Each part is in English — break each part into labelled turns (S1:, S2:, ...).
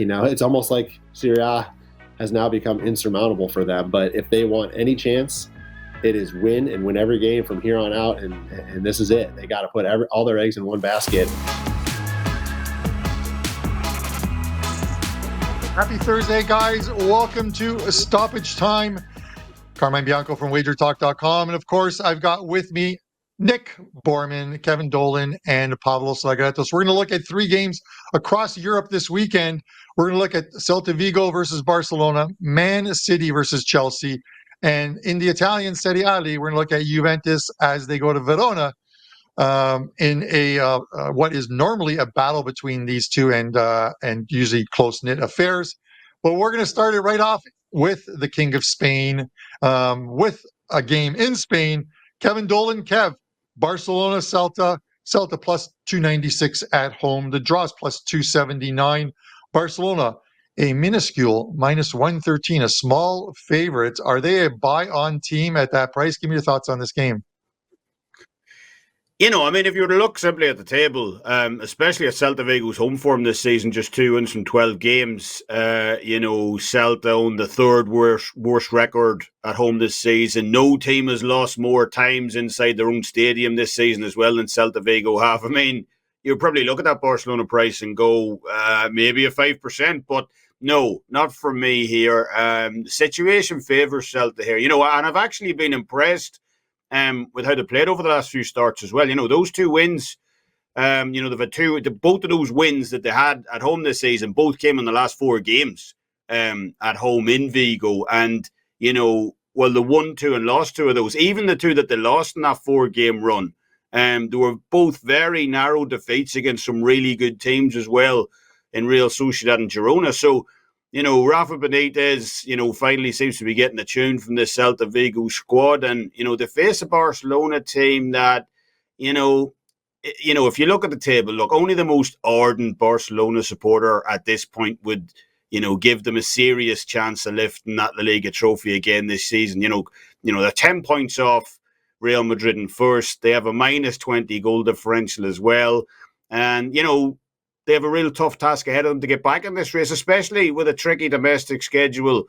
S1: It's almost like Serie A has now become insurmountable for them. But if they want any chance, it is win and win every game from here on out. And this is it. They got to put all their eggs in one basket.
S2: Happy Thursday, guys. Welcome to Stoppage Time. Carmine Bianco from WagerTalk.com. And of course, I've got with me Nick Borman, Kevin Dolan, and Pavlos Recap. So we're going to look at 3 games across Europe this weekend. We're going to look at Celta Vigo versus Barcelona, Man City versus Chelsea, and in the Italian Serie A, we're going to look at Juventus as they go to Verona in a what is normally a battle between these two and usually close-knit affairs. But we're going to start it right off with the King of Spain, with a game in Spain. Kevin Dolan, Kev, Barcelona, Celta plus 296 at home. The draws plus 279. Barcelona, a minuscule minus 113, a small favorite. Are they a buy-on team at that price? Give me your thoughts on this game.
S3: If you were to look simply at the table, especially at Celta Vigo's home form this season, just 2 wins from 12 games, Celta own the third worst record at home this season. No team has lost more times inside their own stadium this season as well than Celta Vigo have. You'll probably look at that Barcelona price and go, maybe a 5%, but no, not for me here. The situation favours Celta here, and I've actually been impressed with how they played over the last few starts as well. Those 2 wins, they've had both of those wins that they had at home this season, both came in the last 4 games at home in Vigo. And, they won 2 and lost 2 of those. Even the 2 that they lost in that 4-game run, they were both very narrow defeats against some really good teams as well in Real Sociedad and Verona. So, Rafa Benitez, finally seems to be getting the tune from this Celta Vigo squad. And, they face a Barcelona team that, if you look at the table, only the most ardent Barcelona supporter at this point would, give them a serious chance of lifting that La Liga trophy again this season. They're 10 points off Real Madrid in first. They have a minus 20 goal differential as well. And, they have a real tough task ahead of them to get back in this race, especially with a tricky domestic schedule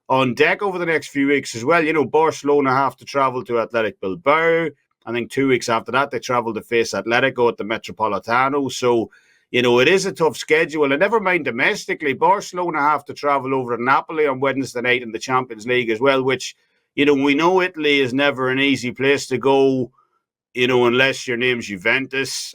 S3: on deck over the next few weeks as well. Barcelona have to travel to Athletic Bilbao. I think 2 weeks after that, they travel to face Atletico at the Metropolitano. So, it is a tough schedule. And never mind domestically, Barcelona have to travel over to Napoli on Wednesday night in the Champions League as well, which, we know Italy is never an easy place to go, unless your name's Juventus.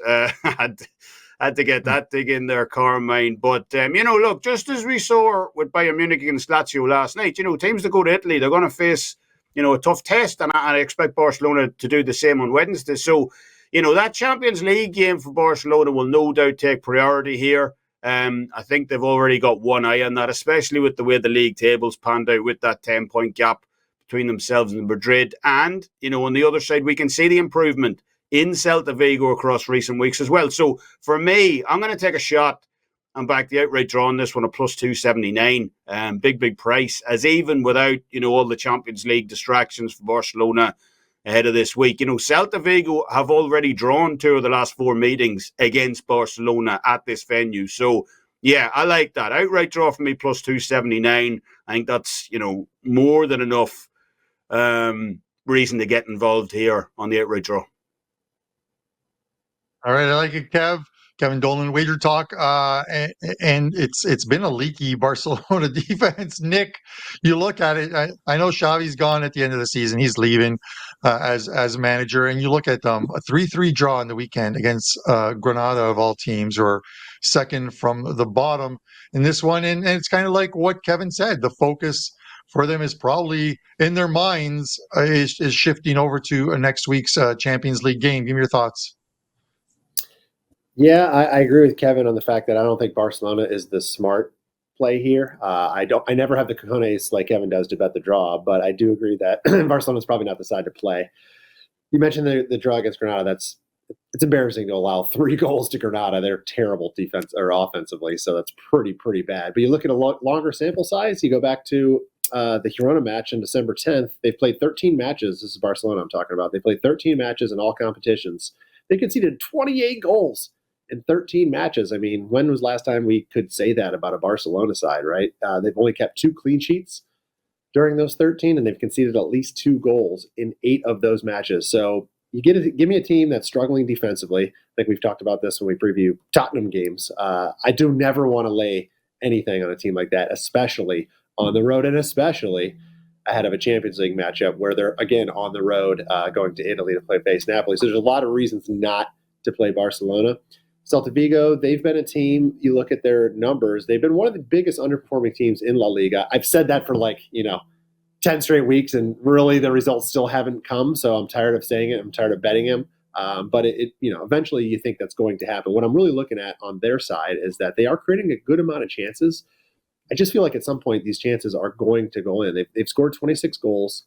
S3: Had to get that dig in there, Carmine. But, look, just as we saw with Bayern Munich against Lazio last night, teams that go to Italy, they're going to face, a tough test. And I expect Barcelona to do the same on Wednesday. So, that Champions League game for Barcelona will no doubt take priority here. I think they've already got one eye on that, especially with the way the league tables panned out with that 10-point gap between themselves and Madrid. And, on the other side, we can see the improvement in Celta Vigo across recent weeks as well. So for me, I'm going to take a shot and back the outright draw on this one, a plus 279. Big price, as even without, all the Champions League distractions for Barcelona ahead of this week. Celta Vigo have already drawn 2 of the last 4 meetings against Barcelona at this venue. So, yeah, I like that. Outright draw for me, plus 279. I think that's, more than enough reason to get involved here on the outright draw.
S2: All right, I like it, Kev. Kevin Dolan, Wager Talk, and it's been a leaky Barcelona defense. Nick, you look at it. I know Xavi's gone at the end of the season; he's leaving as manager. And you look at them, a 3-3 draw in the weekend against Granada of all teams, or second from the bottom in this one. And it's kind of like what Kevin said. The focus for them is probably in their minds is shifting over to next week's Champions League game. Give me your thoughts.
S1: Yeah, I agree with Kevin on the fact that I don't think Barcelona is the smart play here. I never have the cojones like Kevin does to bet the draw, but I do agree that Barcelona is probably not the side to play. You mentioned the draw against Granada. It's embarrassing to allow 3 goals to Granada. They're terrible defense or offensively, so that's pretty bad. But you look at a longer sample size. You go back to the Verona match on December 10th. They've played 13 matches. This is Barcelona I'm talking about. They played 13 matches in all competitions. They conceded 28 goals in 13 matches. I mean, when was last time we could say that about a Barcelona side, right? They've only kept 2 clean sheets during those 13, and they've conceded at least 2 goals in 8 of those matches. So give me a team that's struggling defensively. I think we've talked about this when we preview Tottenham games. I do never want to lay anything on a team like that, especially on the road and especially ahead of a Champions League matchup where they're, again, on the road going to Italy to face Napoli. So there's a lot of reasons not to play Barcelona. Celta Vigo, they've been a team, you look at their numbers, they've been one of the biggest underperforming teams in La Liga. I've said that for 10 straight weeks, and really the results still haven't come. So I'm tired of saying it. I'm tired of betting him. But eventually you think that's going to happen. What I'm really looking at on their side is that they are creating a good amount of chances. I just feel like at some point these chances are going to go in. They've scored 26 goals,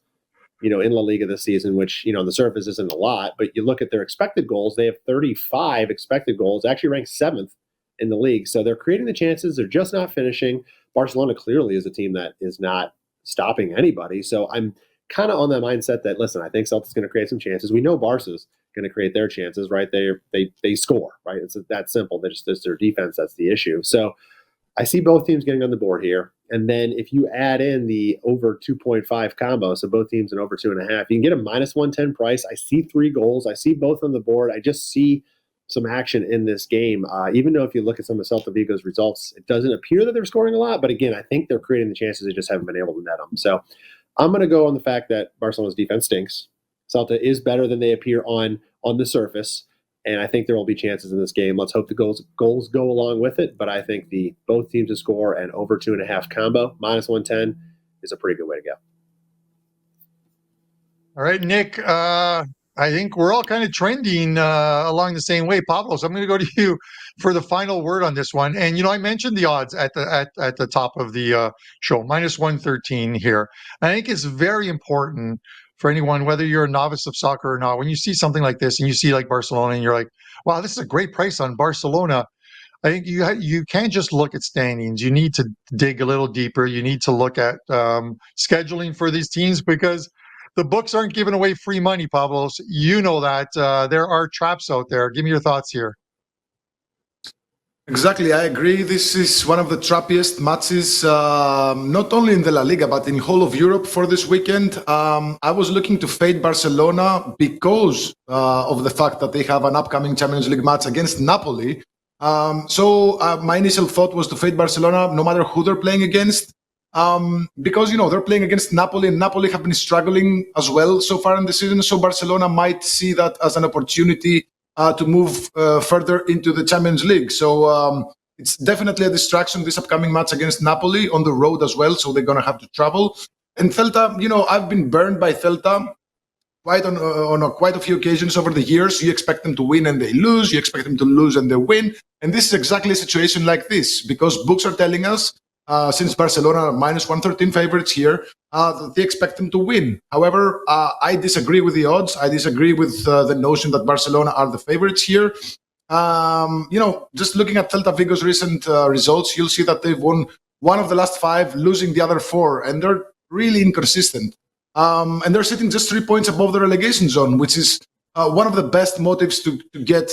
S1: in La Liga this season, which, on the surface isn't a lot, but you look at their expected goals, they have 35 expected goals, actually ranked 7th in the league. So they're creating the chances. They're just not finishing. Barcelona clearly is a team that is not stopping anybody. So I'm kind of on that mindset that, listen, I think Celta's going to create some chances. We know Barca's going to create their chances, right? They score, right? It's that simple. It's their defense that's the issue. So I see both teams getting on the board here. And then if you add in the over 2.5 combo, so both teams in over 2.5, you can get a -110 price. I see 3 goals. I see both on the board. I just see some action in this game. Even though if you look at some of Celta Vigo's results, it doesn't appear that they're scoring a lot. But again, I think they're creating the chances. They just haven't been able to net them. So I'm going to go on the fact that Barcelona's defense stinks. Celta is better than they appear on the surface. And I think there will be chances in this game. Let's hope the goals go along with it. But I think both teams to score and over 2.5 combo, -110, is a pretty good way to go.
S2: All right, Nick, I think we're all kind of trending along the same way. Pavlos, I'm going to go to you for the final word on this one. And, I mentioned the odds at the top of the show, -113 here. I think it's very important for anyone, whether you're a novice of soccer or not, when you see something like this and you see like Barcelona and you're like, wow, this is a great price on Barcelona. I think you can't just look at standings. You need to dig a little deeper. You need to look at scheduling for these teams because the books aren't giving away free money, Pavlos. You know that. There are traps out there. Give me your thoughts here.
S4: Exactly, I agree. This is one of the trappiest matches, not only in the La Liga, but in whole of Europe for this weekend. I was looking to fade Barcelona because of the fact that they have an upcoming Champions League match against Napoli. So my initial thought was to fade Barcelona no matter who they're playing against. Because, they're playing against Napoli, and Napoli have been struggling as well so far in the season. So Barcelona might see that as an opportunity to move further into the Champions League. So it's definitely a distraction, this upcoming match against Napoli on the road as well. So they're going to have to travel. And Celta, I've been burned by Celta quite on quite a few occasions over the years. You expect them to win and they lose. You expect them to lose and they win. And this is exactly a situation like this because books are telling us, since Barcelona are -113 favorites here, they expect them to win. However, I disagree with the odds. I disagree with the notion that Barcelona are the favorites here. Just looking at Celta Vigo's recent results, you'll see that they've won 1 of the last 5, losing the other 4, and they're really inconsistent. And they're sitting just 3 points above the relegation zone, which is one of the best motives to get,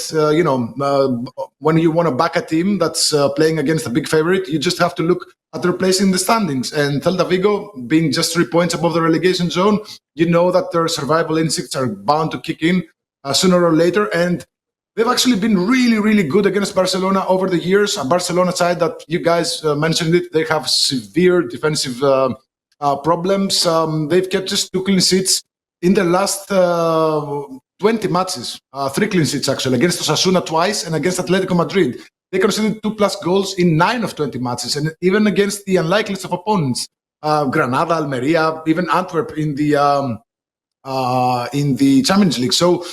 S4: when you want to back a team that's playing against a big favorite, you just have to look at their place in the standings. And Celta Vigo, being just 3 points above the relegation zone, you know that their survival instincts are bound to kick in sooner or later. And they've actually been really, really good against Barcelona over the years. A Barcelona side that you guys mentioned it, they have severe defensive problems. They've kept just 2 clean sheets in the last 20 matches, 3 clean sheets actually, against Osasuna twice and against Atletico Madrid. They conceded 2+ goals in 9 of 20 matches, and even against the unlikeliest of opponents, Granada, Almeria, even Antwerp in the Champions League. So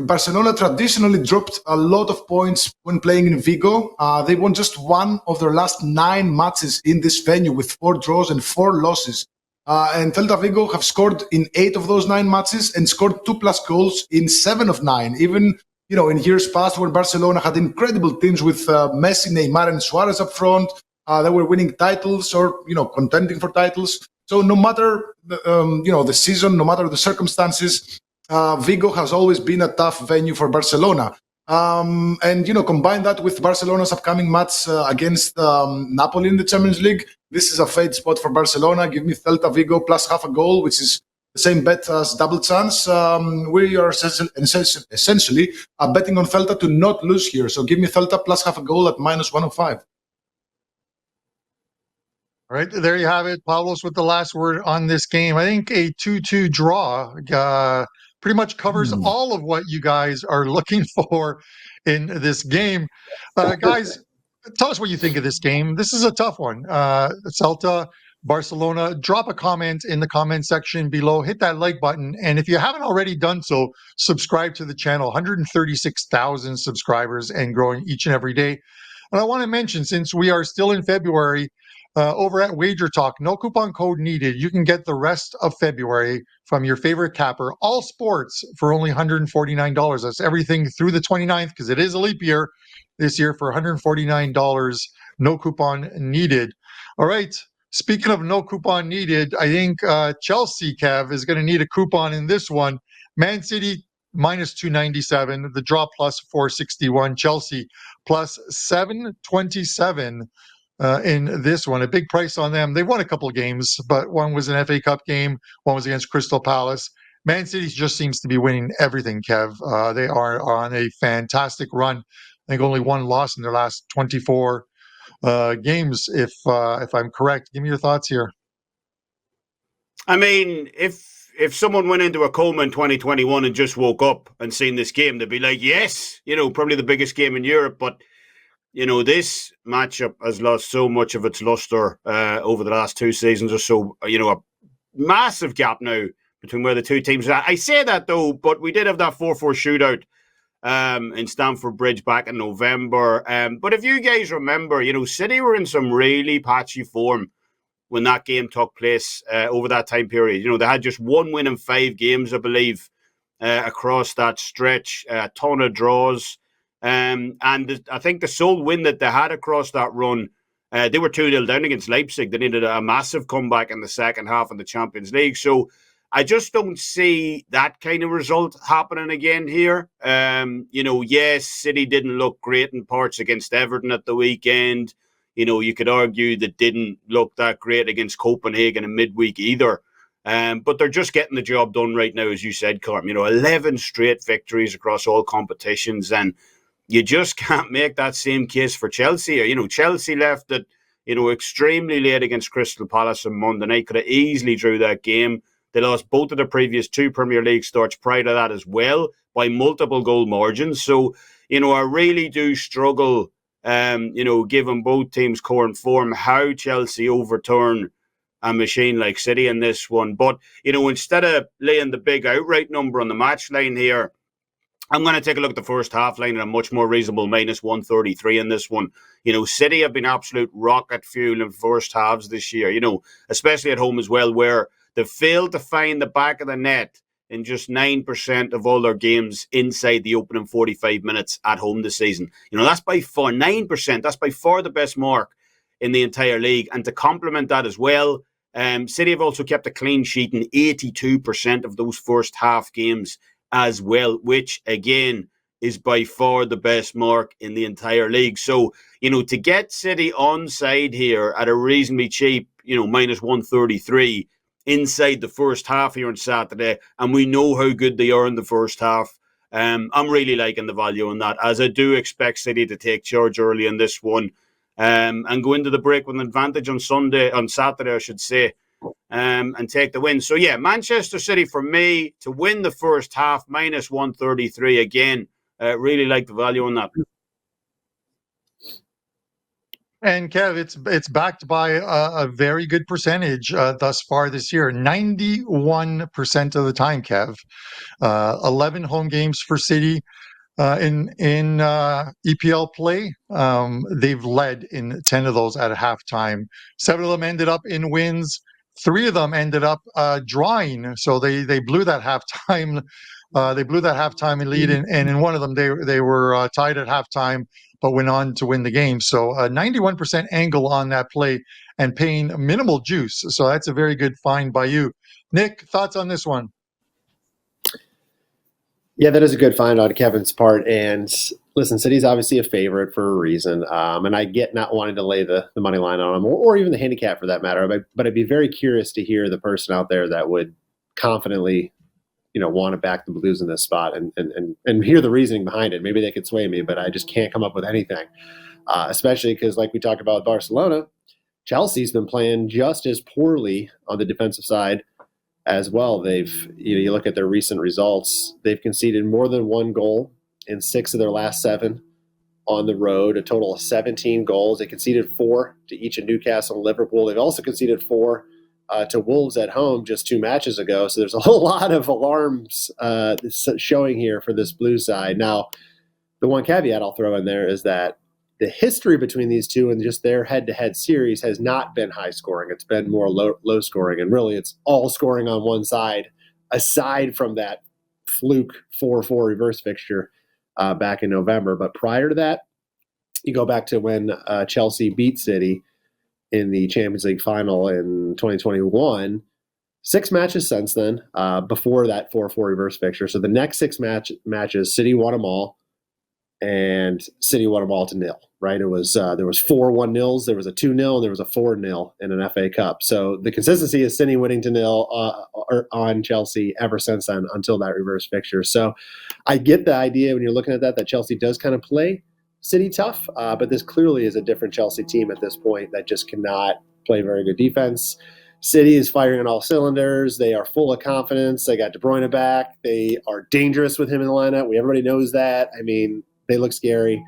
S4: Barcelona traditionally dropped a lot of points when playing in Vigo. They won just 1 of their last 9 matches in this venue with 4 draws and 4 losses. And Celta Vigo have scored in 8 of those 9 matches and scored 2+ goals in 7 of 9. Even, in years past when Barcelona had incredible teams with Messi, Neymar and Suarez up front, they were winning titles or, contending for titles. So no matter, the season, no matter the circumstances, Vigo has always been a tough venue for Barcelona. And combine that with Barcelona's upcoming match against Napoli in the Champions League. This is a fade spot for Barcelona. Give me Celta Vigo plus half a goal, which is the same bet as double chance. We are essentially betting on Celta to not lose here. So give me Celta plus half a goal at minus 105.
S2: All right, there you have it. Pavlos with the last word on this game. I think a 2-2 draw pretty much covers all of what you guys are looking for in this game. Guys, tell us what you think of this game. This is a tough one. Celta, Barcelona. Drop a comment in the comment section below. Hit that like button. And if you haven't already done so, subscribe to the channel. 136,000 subscribers and growing each and every day. And I want to mention, since we are still in February, over at WagerTalk, no coupon code needed. You can get the rest of February from your favorite capper, all sports, for only $149. That's everything through the 29th, because it is a leap year this year, for $149, no coupon needed. All right. Speaking of no coupon needed, I think Chelsea, Kev, is going to need a coupon in this one. Man City minus 297, the draw plus 461, Chelsea plus 727. In this one, a big price on them. They won a couple of games, but one was an FA Cup game, one was against Crystal Palace. Man City just seems to be winning everything, Kev. They are on a fantastic run. I think only one loss in their last 24 games, if I'm correct. Give me your thoughts here.
S3: I mean, if someone went into a coma in 2021 and just woke up and seen this game, they'd be like, yes, probably the biggest game in Europe, but this matchup has lost so much of its luster over the last 2 seasons or so. A massive gap now between where the two teams are. I say that, though, but we did have that 4-4 shootout in Stamford Bridge back in November. But if you guys remember, City were in some really patchy form when that game took place over that time period. They had just 1 win in 5 games, I believe, across that stretch, a ton of draws. And I think the sole win that they had across that run, they were 2-0 down against Leipzig. They needed a massive comeback in the second half of the Champions League. So I just don't see that kind of result happening again here. Yes, City didn't look great in parts against Everton at the weekend. You could argue that didn't look that great against Copenhagen in midweek either. But they're just getting the job done right now, as you said, Carm. 11 straight victories across all competitions, and you just can't make that same case for Chelsea. Chelsea left it, extremely late against Crystal Palace on Monday night. Could have easily drew that game. They lost both of their previous 2 Premier League starts prior to that as well by multiple goal margins. So, I really do struggle, given both teams' current form, how Chelsea overturn a machine like City in this one. But, instead of laying the big outright number on the match line here, I'm going to take a look at the first half line and a much more reasonable minus 133 in this one. City have been absolute rocket fuel in first halves this year, especially at home as well, where they've failed to find the back of the net in just 9% of all their games inside the opening 45 minutes at home this season. That's by far 9%. That's by far the best mark in the entire league. And to complement that as well, City have also kept a clean sheet in 82% of those first half games as well, which again is by far the best mark in the entire league. So, to get City on side here at a reasonably cheap, minus 133 inside the first half here on Saturday, and we know how good they are in the first half, I'm really liking the value on that, as I do expect City to take charge early in this one and go into the break with an advantage on Saturday, I should say. And take the win. So, yeah, Manchester City for me to win the first half, minus 133 again. Really like the value on that.
S2: And Kev, it's backed by a very good percentage thus far this year. 91% of the time, Kev. 11 home games for City. In EPL play, they've led in 10 of those at halftime. 7 of them ended up in wins. 3 of them ended up drawing. So they blew that halftime. They blew that halftime lead, and in one of them they were tied at halftime, but went on to win the game. So a 91% angle on that play and paying minimal juice. So that's a very good find by you. Nick, thoughts on this one?
S1: Yeah, that is a good find on Kevin's part. And listen, City's obviously a favorite for a reason. And I get not wanting to lay the money line on them or even the handicap for that matter. But I'd be very curious to hear the person out there that would confidently, want to back the Blues in this spot and hear the reasoning behind it. Maybe they could sway me, but I just can't come up with anything. Especially because, like we talked about with Barcelona, Chelsea's been playing just as poorly on the defensive side as well. They've, you look at their recent results, they've conceded more than one goal in 6 of their last 7 on the road, a total of 17 goals. They conceded 4 to each of Newcastle and Liverpool. They've also conceded 4 to Wolves at home just 2 matches ago. So there's a whole lot of alarms showing here for this blue side. Now, the one caveat I'll throw in there is that the history between these two and just their head-to-head series has not been high scoring. It's been more low scoring, and really it's all scoring on one side, aside from that fluke 4-4 reverse fixture back in November. But prior to that, you go back to when Chelsea beat City in the Champions League final in 2021, 6 matches since then, before that 4-4 reverse fixture. So the next 6 matches, City won them all, and City won them all to 0, right? It was there was 4 1-0s, there was a 2-0, and there was a 4-0 in an FA Cup. So the consistency is City winning to 0 on Chelsea ever since then until that reverse fixture. So I get the idea when you're looking at that Chelsea does kind of play City tough, but this clearly is a different Chelsea team at this point that just cannot play very good defense. City is firing on all cylinders. They are full of confidence. They got De Bruyne back. They are dangerous with him in the lineup. Everybody knows that. I mean, they look scary.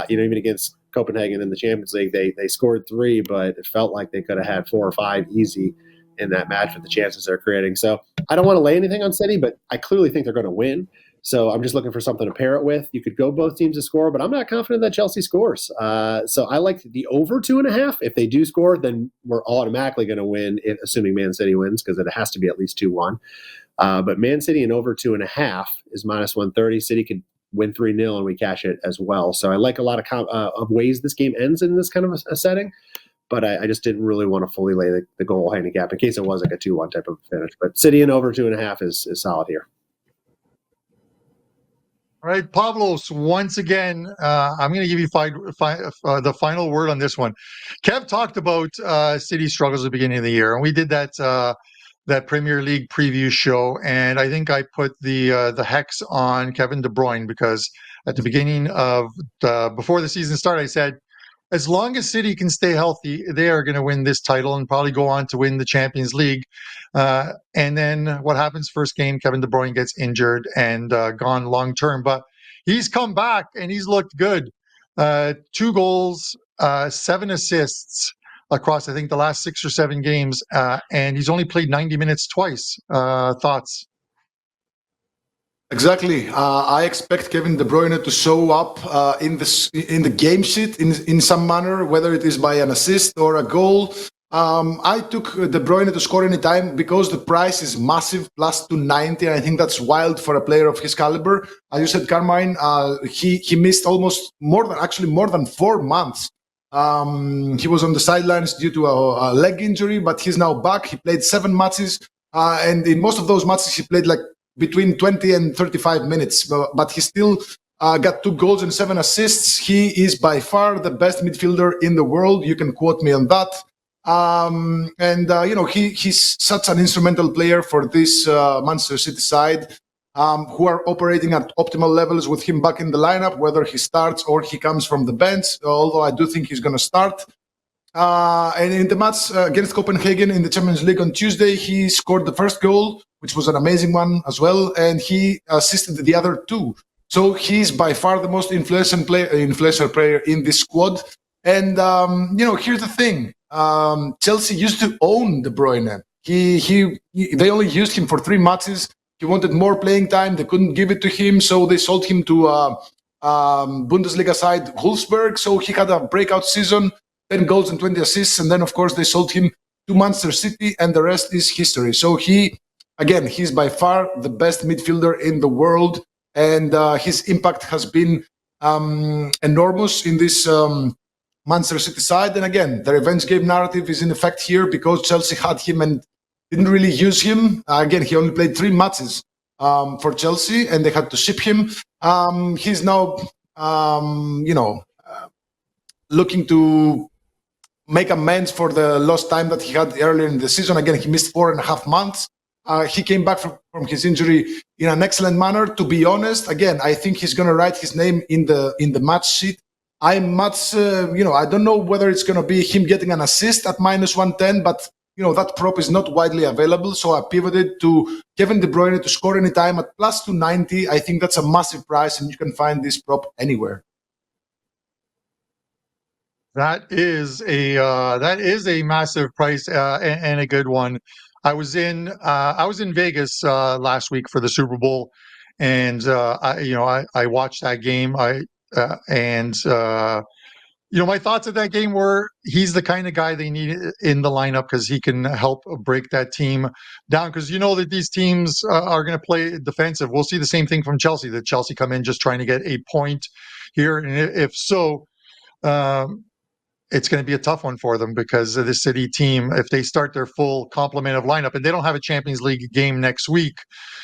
S1: Even against Copenhagen in the Champions League, they scored 3, but it felt like they could have had 4 or 5 easy in that match with the chances they're creating. So I don't want to lay anything on City, but I clearly think they're going to win. So I'm just looking for something to pair it with. You could go both teams to score, but I'm not confident that Chelsea scores. So I like the over 2.5. If they do score, then we're automatically going to win, assuming Man City wins, because it has to be at least 2-1. But Man City and over 2.5 is minus 130. City could win 3-0 and we cash it as well. So I like a lot of ways this game ends in this kind of a setting, but I just didn't really want to fully lay the goal handicap in case it was like a 2-1 type of finish. But City and over 2.5 is solid here.
S2: All right, Pavlos, once again, I'm going to give you the final word on this one. Kev talked about City struggles at the beginning of the year, and we did that Premier League preview show, and I think I put the hex on Kevin De Bruyne because at the beginning of before the season started, I said, as long as City can stay healthy, they are going to win this title and probably go on to win the Champions League. And then what happens first game, Kevin De Bruyne gets injured and gone long term. But he's come back and he's looked good. 2 goals, 7 assists across, I think, the last 6 or 7 games. And he's only played 90 minutes twice. Thoughts?
S4: Exactly. I expect Kevin De Bruyne to show up in the game sheet in some manner, whether it is by an assist or a goal. I took De Bruyne to score any time because the price is massive, plus 290. And I think that's wild for a player of his caliber. As you said, Carmine, he missed almost more than 4 months. He was on the sidelines due to a leg injury, but he's now back. He played 7 matches, and in most of those matches, he played like between 20 and 35 minutes, but he still got 2 goals and 7 assists. He is by far the best midfielder in the world. You can quote me on that. He's such an instrumental player for this Manchester City side, who are operating at optimal levels with him back in the lineup, whether he starts or he comes from the bench, although I do think he's going to start. And in the match against Copenhagen in the Champions League on Tuesday, he scored the first goal, which was an amazing one as well, and he assisted the other 2. So he's by far the most influential player in this squad. And here's the thing: Chelsea used to own De Bruyne. They only used him for 3 matches. He wanted more playing time. They couldn't give it to him, so they sold him to Bundesliga side Wolfsburg. So he had a breakout season. 10 goals and 20 assists, and then of course they sold him to Manchester City, and the rest is history. So he's by far the best midfielder in the world, and his impact has been enormous in this Manchester City side. And again, the revenge game narrative is in effect here because Chelsea had him and didn't really use him. Again, he only played 3 matches, for Chelsea, and they had to ship him. He's now, looking to make amends for the lost time that he had earlier in the season. Again, he missed 4.5 months. He came back from his injury in an excellent manner. To be honest, again, I think he's going to write his name in the match sheet. I'm much, I don't know whether it's going to be him getting an assist at -110, but that prop is not widely available. So I pivoted to Kevin De Bruyne to score anytime at +290. I think that's a massive price, and you can find this prop anywhere.
S2: That is a massive price and a good one. I was in Vegas last week for the Super Bowl, and I watched that game. My thoughts of that game were he's the kind of guy they need in the lineup because he can help break that team down. Because that these teams are going to play defensive. We'll see the same thing from Chelsea. That Chelsea come in just trying to get a point here, and if so. It's going to be a tough one for them because the City team, if they start their full complement of lineup, and they don't have a Champions League game next week,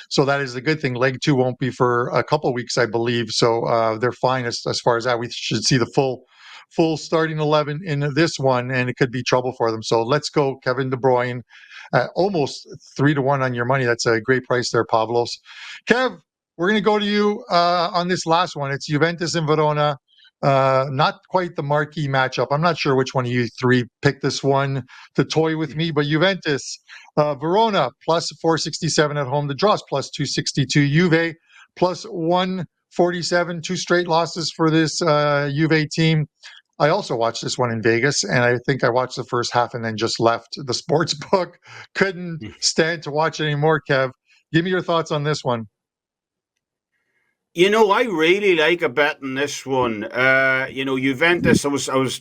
S2: so that is the good thing. Leg 2 won't be for a couple of weeks, I believe, so they're fine as far as that. We should see the full starting 11 in this one, and it could be trouble for them. So let's go, Kevin De Bruyne, almost 3-1 on your money. That's a great price there, Pavlos. Kev, we're going to go to you on this last one. It's Juventus and Verona. Not quite the marquee matchup. I'm not sure which one of you three picked this one to toy with me, but Juventus, Verona +467 at home. The draw is +262. Juve +147. 2 straight losses for this Juve team. I also watched this one in Vegas, and I think I watched the first half and then just left the sports book. Couldn't stand to watch it anymore, Kev. Give me your thoughts on this one.
S3: I really like a bet in this one. Juventus, I was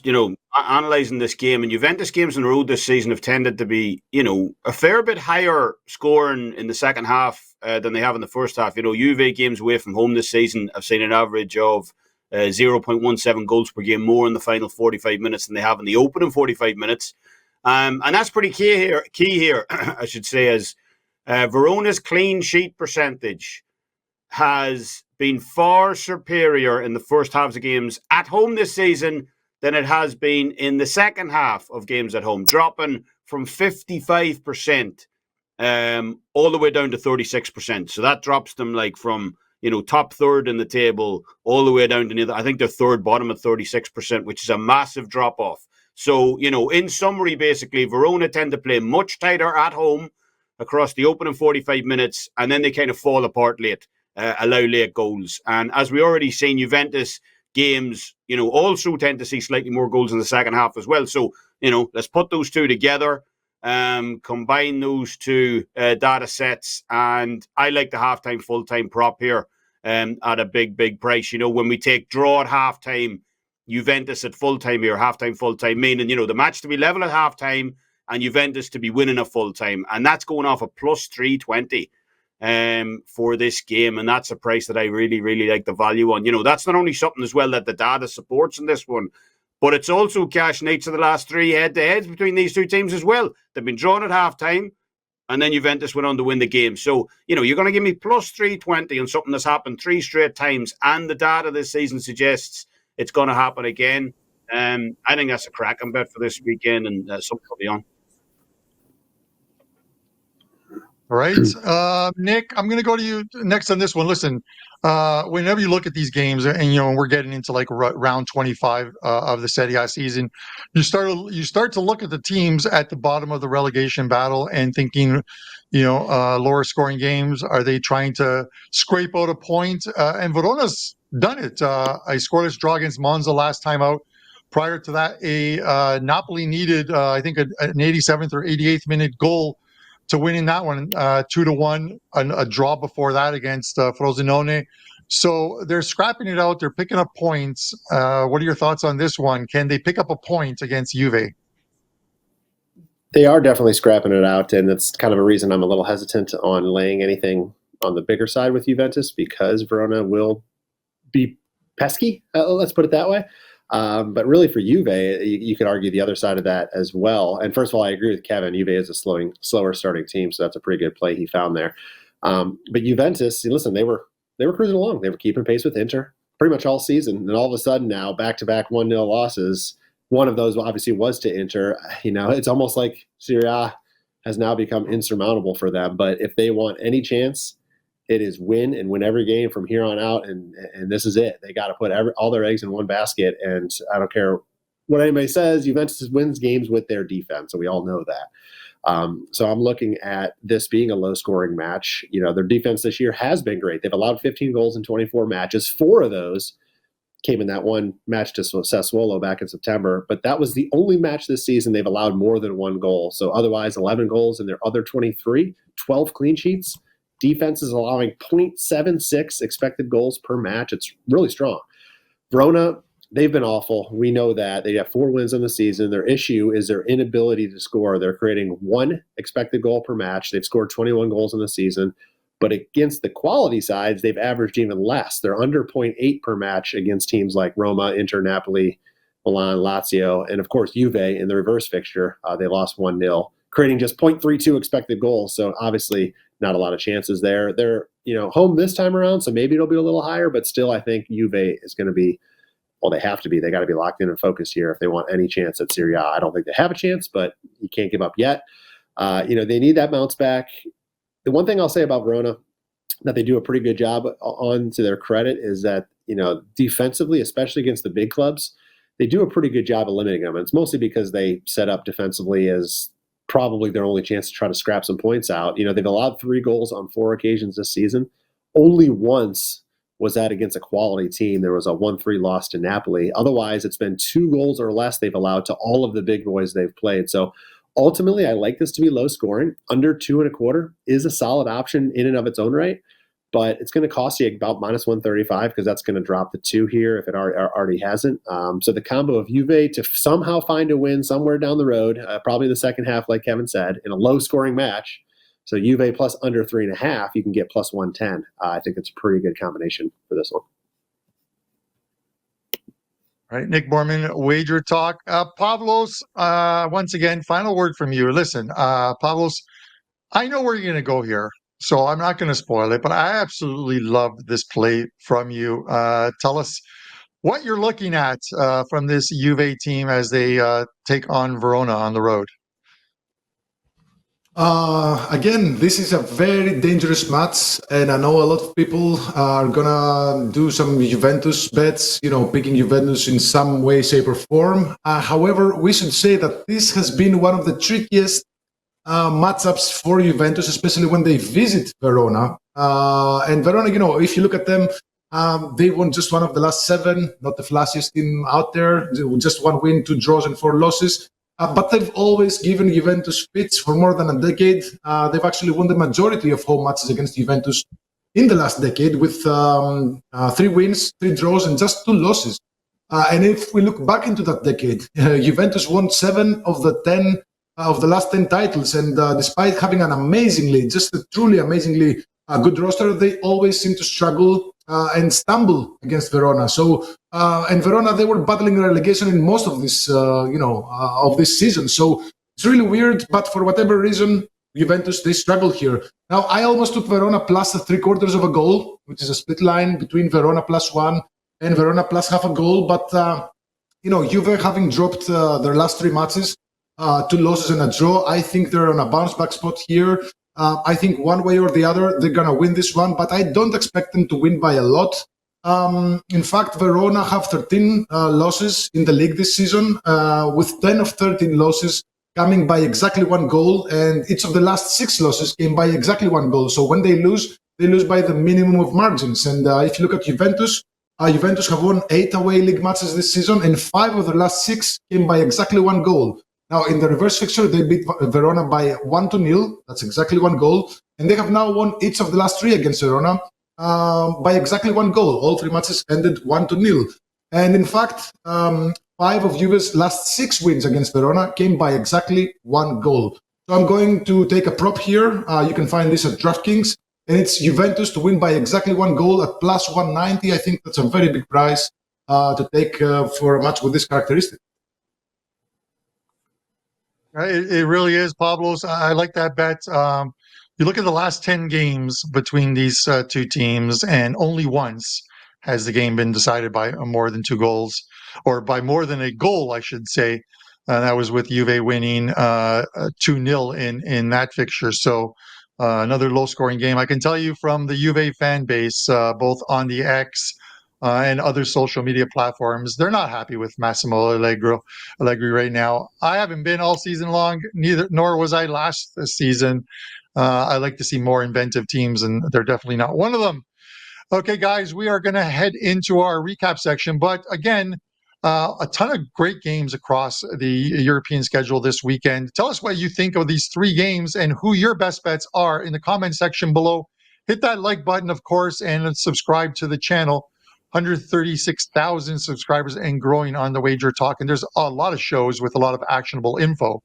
S3: analysing this game, and Juventus games on the road this season have tended to be, a fair bit higher scoring in the second half than they have in the first half. Juve games away from home this season have seen an average of 0.17 goals per game more in the final 45 minutes than they have in the opening 45 minutes. And that's pretty key here, I should say, as Verona's clean sheet percentage has been far superior in the first halves of games at home this season than it has been in the second half of games at home, dropping from 55% all the way down to 36%. So that drops them from top third in the table all the way down to I think they're third bottom at 36%, which is a massive drop off. So in summary, basically, Verona tend to play much tighter at home across the opening 45 minutes, and then they kind of fall apart late. Allow late goals. And as we already seen, Juventus games, also tend to see slightly more goals in the second half as well. So, let's put those two together, combine those two data sets, and I like the halftime, full-time prop here at a big, big price. When we take draw at halftime, Juventus at full-time here, halftime, full-time, meaning, the match to be level at halftime and Juventus to be winning at full-time. And that's going off a +320. For this game, and that's a price that I really, really like the value on. That's not only something as well that the data supports in this one, but it's also cash nature of the last 3 head-to-heads between these two teams as well. They've been drawn at halftime, and then Juventus went on to win the game. So, you're going to give me +320 on something that's happened 3 straight times, and the data this season suggests it's going to happen again. I think that's a cracking bet for this weekend, and something will be on.
S2: All right. Nick, I'm going to go to you next on this one. Listen, whenever you look at these games and we're getting into round 25 of the Serie A season, you start to look at the teams at the bottom of the relegation battle and thinking, lower scoring games. Are they trying to scrape out a point? And Verona's done it. A scoreless draw against Monza last time out. Prior to that, Napoli needed, I think, an 87th or 88th minute goal to win in that one, 2-1, a draw before that against Frosinone. So they're scrapping it out. They're picking up points. What are your thoughts on this one? Can they pick up a point against Juve?
S1: They are definitely scrapping it out, and that's kind of a reason I'm a little hesitant on laying anything on the bigger side with Juventus, because Verona will be pesky, let's put it that way. But really for Juve, you could argue the other side of that as well. And first of all, I agree with Kevin. Juve is a slower starting team, so that's a pretty good play he found there. But Juventus, listen, they were cruising along. They were keeping pace with Inter pretty much all season. And all of a sudden now, back-to-back 1-0 losses. One of those obviously was to Inter. It's almost like Serie A has now become insurmountable for them. But if they want any chance, it is win and win every game from here on out. And this is it. They got to put all their eggs in one basket. And I don't care what anybody says, Juventus wins games with their defense. So we all know that. So I'm looking at this being a low-scoring match. Their defense this year has been great. They've allowed 15 goals in 24 matches. 4 of those came in that one match to Sassuolo back in September. But that was the only match this season they've allowed more than 1 goal. So otherwise, 11 goals in their other 23, 12 clean sheets. Defense is allowing 0.76 expected goals per match. It's really strong. Verona, they've been awful. We know that. They have 4 wins in the season. Their issue is their inability to score. They're creating 1 expected goal per match. They've scored 21 goals in the season. But against the quality sides, they've averaged even less. They're under 0.8 per match against teams like Roma, Inter, Napoli, Milan, Lazio, and of course Juve in the reverse fixture. They lost 1-0, creating just 0.32 expected goals. So obviously not a lot of chances there. They're home this time around, so maybe it'll be a little higher. But still, I think Juve is going to be. Well, they have to be. They got to be locked in and focused here if they want any chance at Serie A. I don't think they have a chance, but you can't give up yet. They need that bounce back. The one thing I'll say about Verona that they do a pretty good job on, to their credit, is that, defensively, especially against the big clubs, they do a pretty good job of limiting them. And it's mostly because they set up defensively as probably their only chance to try to scrap some points out. They've allowed 3 goals on 4 occasions this season. Only once was that against a quality team. There was a 1-3 loss to Napoli. Otherwise, it's been 2 goals or less they've allowed to all of the big boys they've played. So ultimately, I like this to be low scoring. Under 2.25 is a solid option in and of its own right, but it's going to cost you about -135 because that's going to drop the 2 here if it already hasn't. So the combo of Juve to somehow find a win somewhere down the road, probably in the second half, like Kevin said, in a low scoring match. So Juve plus under 3.5, you can get plus 110. I think it's a pretty good combination for this one.
S2: All right, Nick Borman, WagerTalk. Pavlos, once again, final word from you. Listen, Pavlos, I know where you're going to go here, so I'm not going to spoil it, but I absolutely love this play from you. Tell us what you're looking at from this Juve team as they take on Verona on the road.
S4: Again, this is a very dangerous match, and I know a lot of people are gonna do some Juventus bets, picking Juventus in some way, shape, or form. However, we should say that this has been one of the trickiest matchups for Juventus, especially when they visit Verona. And Verona, if you look at them, they won just one of the last 7, not the flashiest team out there. Just 1 win, 2 draws, and 4 losses. But they've always given Juventus fits for more than a decade. They've actually won the majority of home matches against Juventus in the last decade with 3 wins, 3 draws, and just 2 losses. And if we look back into that decade, Juventus won 7 of the last 10 titles. And despite having just a truly amazingly good roster, they always seem to struggle and stumble against Verona. So, and Verona, they were battling relegation in most of this, of this season. So it's really weird. But for whatever reason, Juventus, they struggle here. Now, I almost took Verona plus 3/4 of a goal, which is a split line between Verona +1 and Verona plus half a goal. But, Juve having dropped their last 3 matches, 2 losses and a draw, I think they're on a bounce back spot here. I think one way or the other, they're going to win this one, but I don't expect them to win by a lot. In fact, Verona have 13 losses in the league this season, with 10 of 13 losses coming by exactly 1 goal, and each of the last 6 losses came by exactly 1 goal. So when they lose by the minimum of margins. And if you look at Juventus, Juventus have won 8 away league matches this season, and 5 of the last 6 came by exactly 1 goal. Now, in the reverse fixture, they beat Verona by 1-0. That's exactly 1 goal. And they have now won each of the last 3 against Verona by exactly 1 goal. All 3 matches ended 1-0. And in fact, 5 of Juve's last 6 wins against Verona came by exactly 1 goal. So I'm going to take a prop here. You can find this at DraftKings. And it's Juventus to win by exactly 1 goal at plus 190. I think that's a very big price to take for a match with this characteristic.
S2: It really is, Pavlos. I like that bet. You look at the last 10 games between these two teams, and only once has the game been decided by more than 2 goals, or by more than a goal, I should say. That was with Juve winning 2-0 in that fixture. So another low-scoring game. I can tell you from the Juve fan base, both on the X and other social media platforms, they're not happy with Massimo Allegri right now. I haven't been all season long, nor was I last season. I like to see more inventive teams, and they're definitely not one of them. Okay, guys, we are going to head into our recap section. But again, a ton of great games across the European schedule this weekend. Tell us what you think of these 3 games and who your best bets are in the comment section below. Hit that like button, of course, and subscribe to the channel. 136,000 subscribers and growing on the Wager Talk. And there's a lot of shows with a lot of actionable info.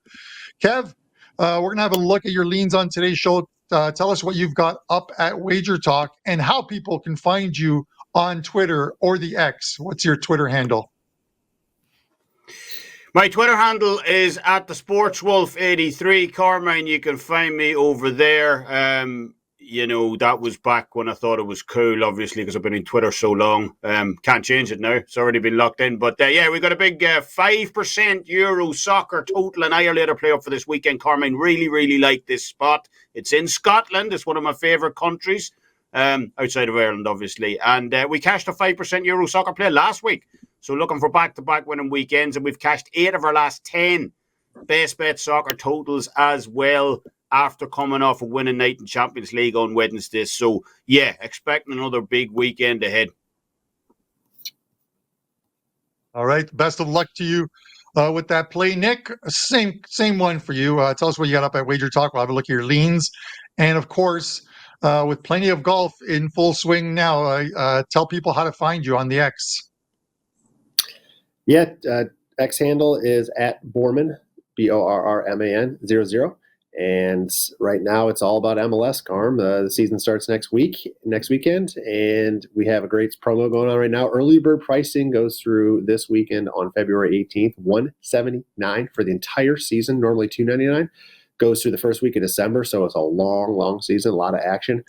S2: Kev, we're going to have a look at your leans on today's show. Tell us what you've got up at Wager Talk and how people can find you on Twitter or the X. What's your Twitter handle?
S3: My Twitter handle is at the SportsWolf83. Carmine, you can find me over there. That was back when I thought it was cool, obviously, because I've been in Twitter so long. Can't change it now. It's already been locked in. But we got a big 5% Euro soccer total annihilator play up for this weekend. Carmine, really, really like this spot. It's in Scotland. It's one of my favourite countries, outside of Ireland, obviously. And we cashed a 5% Euro soccer play last week. So looking for back-to-back winning weekends. And we've cashed 8 of our last 10 best bet soccer totals as well, after coming off a winning night in Champions League on Wednesday. So, expecting another big weekend ahead.
S2: All right. Best of luck to you with that play. Nick, same one for you. Tell us what you got up at Wager Talk. We'll have a look at your leans. And, of course, with plenty of golf in full swing now, tell people how to find you on the X.
S1: Yeah, X handle is at Borman, BORRMAN 00. And right now it's all about MLS, Carm. The season starts next weekend, and we have a great promo going on right now. Early bird pricing goes through this weekend on February 18th, $179 for the entire season, normally $299. Goes through the first week of December, so it's a long, long season, a lot of action.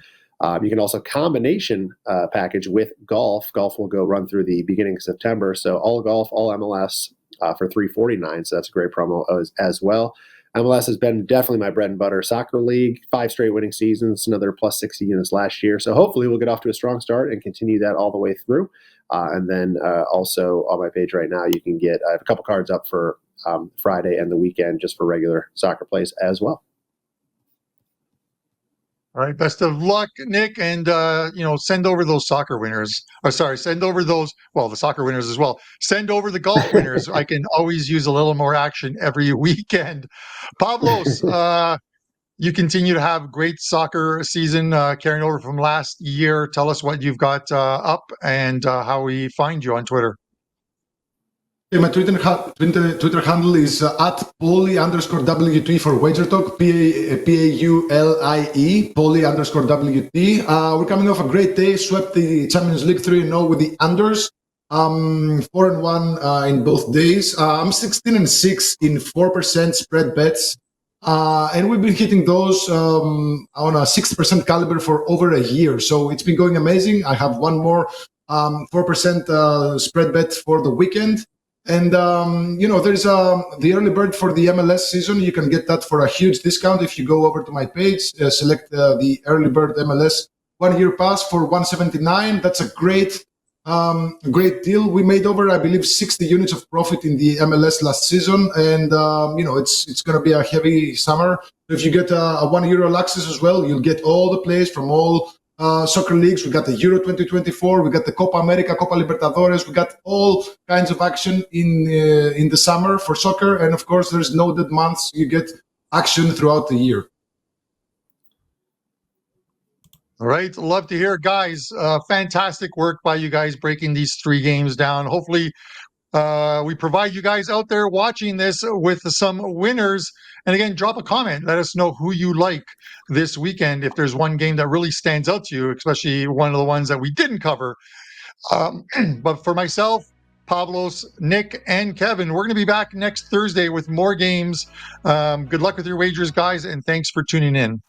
S1: You can also combination package with golf. Golf will run through the beginning of September, so all golf, all MLS for $349, so that's a great promo as well. MLS has been definitely my bread and butter. Soccer league, 5 straight winning seasons, another plus 60 units last year. So hopefully we'll get off to a strong start and continue that all the way through. And then also on my page right now, you can get I have a couple cards up for Friday and the weekend just for regular soccer plays as well.
S2: All right. Best of luck, Nick. And, send over those soccer winners. Send over the soccer winners as well. Send over the golf winners. I can always use a little more action every weekend. Pavlos, you continue to have great soccer season carrying over from last year. Tell us what you've got up and how we find you on Twitter.
S4: Yeah, my Twitter handle is at Paulie_WT for WagerTalk, Paulie, Paulie_WT. We're coming off a great day, swept the Champions League 3-0 with the unders, 4-1 in both days. I'm 16-6 in 4% spread bets. And we've been hitting those on a 60% caliber for over a year. So it's been going amazing. I have one more 4% spread bet for the weekend. And, there's the early bird for the MLS season. You can get that for a huge discount if you go over to my page, select the early bird MLS 1-year pass for $179. That's a great deal. We made over, I believe, 60 units of profit in the MLS last season. And, it's going to be a heavy summer. If you get a €1 access as well, you'll get all the plays from all soccer leagues. We got the Euro 2024, we got the Copa America, Copa Libertadores, we got all kinds of action in the summer for soccer, and of course there's no dead months. You get action throughout the year.
S2: All right, love to hear, guys. Fantastic work by you guys breaking these 3 games down. Hopefully we provide you guys out there watching this with some winners. And again, drop a comment. Let us know who you like this weekend. If there's one game that really stands out to you, especially one of the ones that we didn't cover. But for myself, Pavlos, Nick, and Kevin. We're going to be back next Thursday with more games. Good luck with your wagers, guys, and thanks for tuning in.